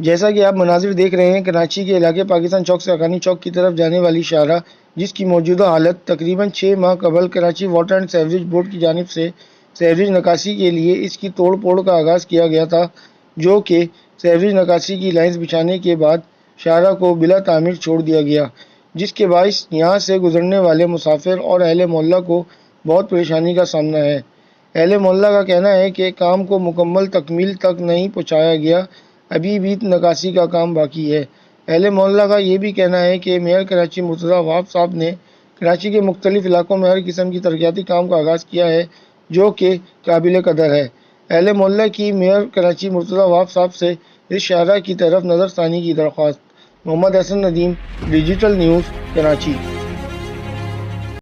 جیسا کہ آپ مناظر دیکھ رہے ہیں، کراچی کے علاقے پاکستان چوک سے حقانی چوک کی طرف جانے والی شاہراہ، جس کی موجودہ حالت تقریباً 6 ماہ قبل Karachi water and sewerage board کی جانب سے سیوریج نکاسی کے لیے اس کی توڑ پھوڑ کا آغاز کیا گیا تھا، جو کہ سیوریج نکاسی کی لائنز بچھانے کے بعد شاہراہ کو بلا تعمیر چھوڑ دیا گیا، جس کے باعث یہاں سے گزرنے والے مسافر اور اہل محلہ کو بہت پریشانی کا سامنا ہے۔ اہل محلہ کا کہنا ہے کہ کام کو مکمل تکمیل تک نہیں پہنچایا گیا، ابھی بھی نکاسی کا کام باقی ہے۔ اہل محلہ کا یہ بھی کہنا ہے کہ میئر کراچی مرتضی وہاب صاحب نے کراچی کے مختلف علاقوں میں ہر قسم کی ترقیاتی کام کا آغاز کیا ہے، جو کہ قابل قدر ہے۔ اہل محلہ کی میئر کراچی مرتضی وہاب صاحب سے اس شاہراہ کی طرف نظر ثانی کی درخواست۔ محمد حسن ندیم، ڈیجیٹل نیوز، کراچی۔